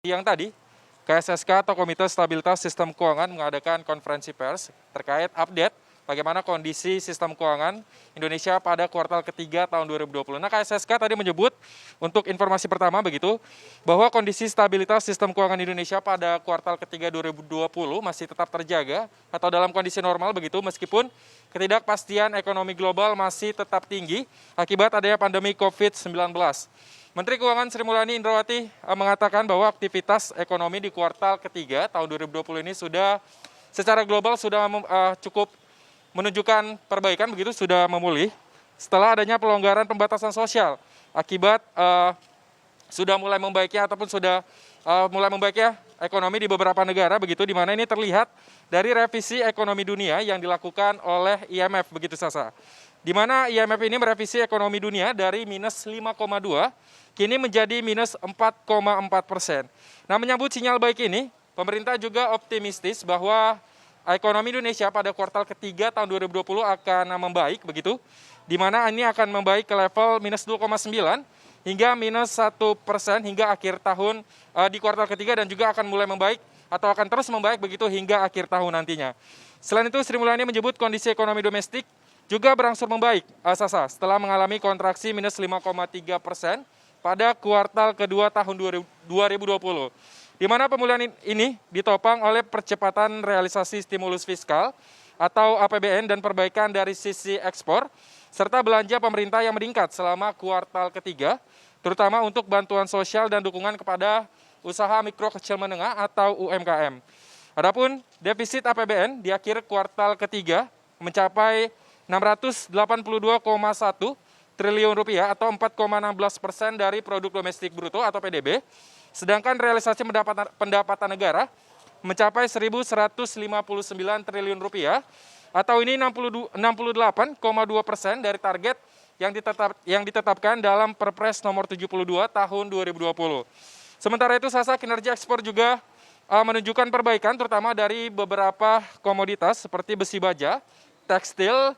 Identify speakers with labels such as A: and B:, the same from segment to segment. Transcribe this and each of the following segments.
A: Yang tadi, KSSK atau Komite Stabilitas Sistem Keuangan mengadakan konferensi pers terkait update bagaimana kondisi sistem keuangan Indonesia pada kuartal ketiga tahun 2020. Nah, KSSK tadi menyebut untuk informasi pertama begitu, bahwa kondisi stabilitas sistem keuangan Indonesia pada kuartal ketiga 2020 masih tetap terjaga atau dalam kondisi normal begitu, meskipun ketidakpastian ekonomi global masih tetap tinggi akibat adanya pandemi COVID-19. Menteri Keuangan Sri Mulyani Indrawati mengatakan bahwa aktivitas ekonomi di kuartal ketiga tahun 2020 ini sudah secara global sudah cukup menunjukkan perbaikan begitu, sudah memulih setelah adanya pelonggaran pembatasan sosial akibat sudah mulai membaiknya ataupun sudah mulai membaiknya ekonomi di beberapa negara begitu, di mana ini terlihat dari revisi ekonomi dunia yang dilakukan oleh IMF begitu Sasa. Di mana IMF ini merevisi ekonomi dunia dari minus 5,2 kini menjadi minus 4,4%. Nah, menyambut sinyal baik ini, pemerintah juga optimistis bahwa ekonomi Indonesia pada kuartal ketiga tahun 2020 akan membaik begitu, di mana ini akan membaik ke level minus 2,9 hingga minus 1% hingga akhir tahun di kuartal ketiga, dan juga akan mulai membaik atau akan terus membaik begitu hingga akhir tahun nantinya. Selain itu, Sri Mulyani menyebut kondisi ekonomi domestik juga berangsur membaik, Sasa, setelah mengalami kontraksi minus 5,3% pada kuartal kedua tahun 2020. Di mana pemulihan ini ditopang oleh percepatan realisasi stimulus fiskal atau APBN dan perbaikan dari sisi ekspor, serta belanja pemerintah yang meningkat selama kuartal ketiga, terutama untuk bantuan sosial dan dukungan kepada usaha mikro kecil menengah atau UMKM. Adapun defisit APBN di akhir kuartal ketiga mencapai 682,1 triliun rupiah atau 4,16% dari produk domestik bruto atau PDB, sedangkan realisasi pendapatan negara mencapai 1.159 triliun rupiah atau ini 68,2% dari target yang ditetapkan dalam Perpres nomor 72 tahun 2020. Sementara itu, Sasa, kinerja ekspor juga menunjukkan perbaikan terutama dari beberapa komoditas seperti besi baja, tekstil,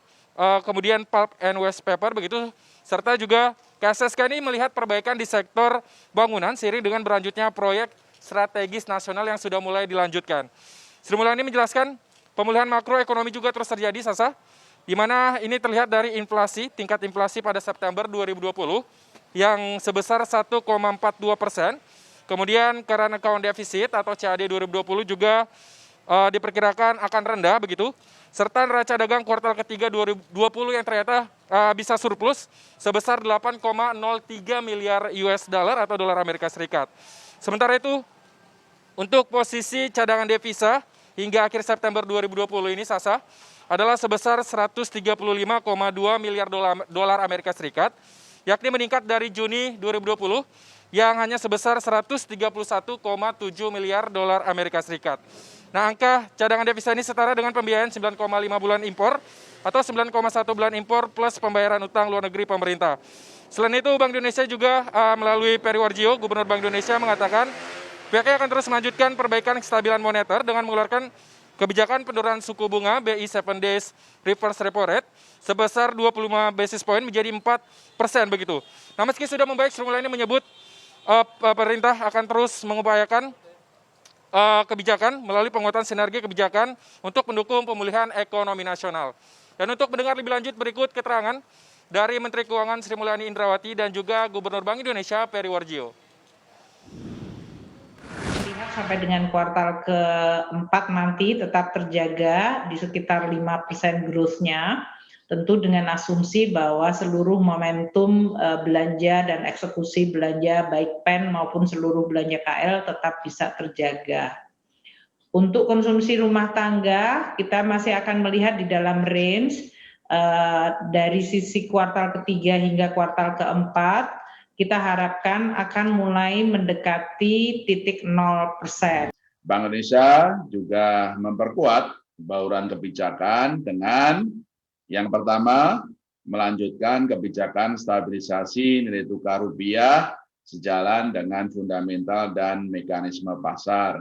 A: kemudian pulp and waste paper begitu, serta juga KSSK ini melihat perbaikan di sektor bangunan seiring dengan berlanjutnya proyek strategis nasional yang sudah mulai dilanjutkan. Sri Mulyani menjelaskan pemulihan makroekonomi juga terus terjadi, Sasa, di mana ini terlihat dari inflasi, tingkat inflasi pada September 2020 yang sebesar 1,42%, kemudian current account deficit atau CAD 2020 juga diperkirakan akan rendah begitu, serta neraca dagang kuartal ketiga 2020 yang ternyata bisa surplus sebesar 8,03 miliar US dollar atau dolar Amerika Serikat. Sementara itu, untuk posisi cadangan devisa hingga akhir September 2020 ini, Sasa, adalah sebesar 135,2 miliar dolar Amerika Serikat, yakni meningkat dari Juni 2020 yang hanya sebesar 131,7 miliar dolar Amerika Serikat. Nah, angka cadangan devisa ini setara dengan pembiayaan 9,5 bulan impor atau 9,1 bulan impor plus pembayaran utang luar negeri pemerintah. Selain itu, Bank Indonesia juga melalui Peri Warjio, Gubernur Bank Indonesia, mengatakan pihaknya akan terus melanjutkan perbaikan kestabilan moneter dengan mengeluarkan kebijakan penurunan suku bunga BI 7 days reverse repo rate sebesar 25 basis point menjadi 4% begitu. Nah, meski sudah membaik, Sri Mulyani menyebut pemerintah akan terus mengupayakan kebijakan melalui penguatan sinergi kebijakan untuk mendukung pemulihan ekonomi nasional. Dan untuk mendengar lebih lanjut, berikut keterangan dari Menteri Keuangan Sri Mulyani Indrawati dan juga Gubernur Bank Indonesia Peri Warjio.
B: Lihat sampai dengan kuartal keempat nanti tetap terjaga di sekitar 5% growth-nya, tentu dengan asumsi bahwa seluruh momentum belanja dan eksekusi belanja baik PEN maupun seluruh belanja KL tetap bisa terjaga. Untuk konsumsi rumah tangga, kita masih akan melihat di dalam range dari sisi kuartal ketiga hingga kuartal keempat, kita harapkan akan mulai mendekati titik 0%.
C: Bank Indonesia juga memperkuat bauran kebijakan dengan yang pertama, melanjutkan kebijakan stabilisasi nilai tukar rupiah sejalan dengan fundamental dan mekanisme pasar.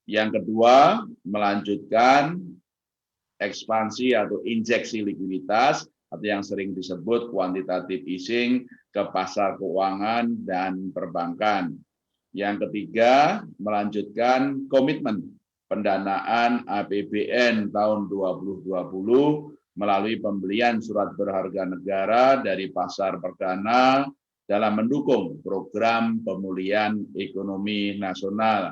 C: Yang kedua, melanjutkan ekspansi atau injeksi likuiditas atau yang sering disebut quantitative easing ke pasar keuangan dan perbankan. Yang ketiga, melanjutkan komitmen pendanaan APBN tahun 2020 melalui pembelian surat berharga negara dari pasar perdana dalam mendukung program pemulihan ekonomi nasional.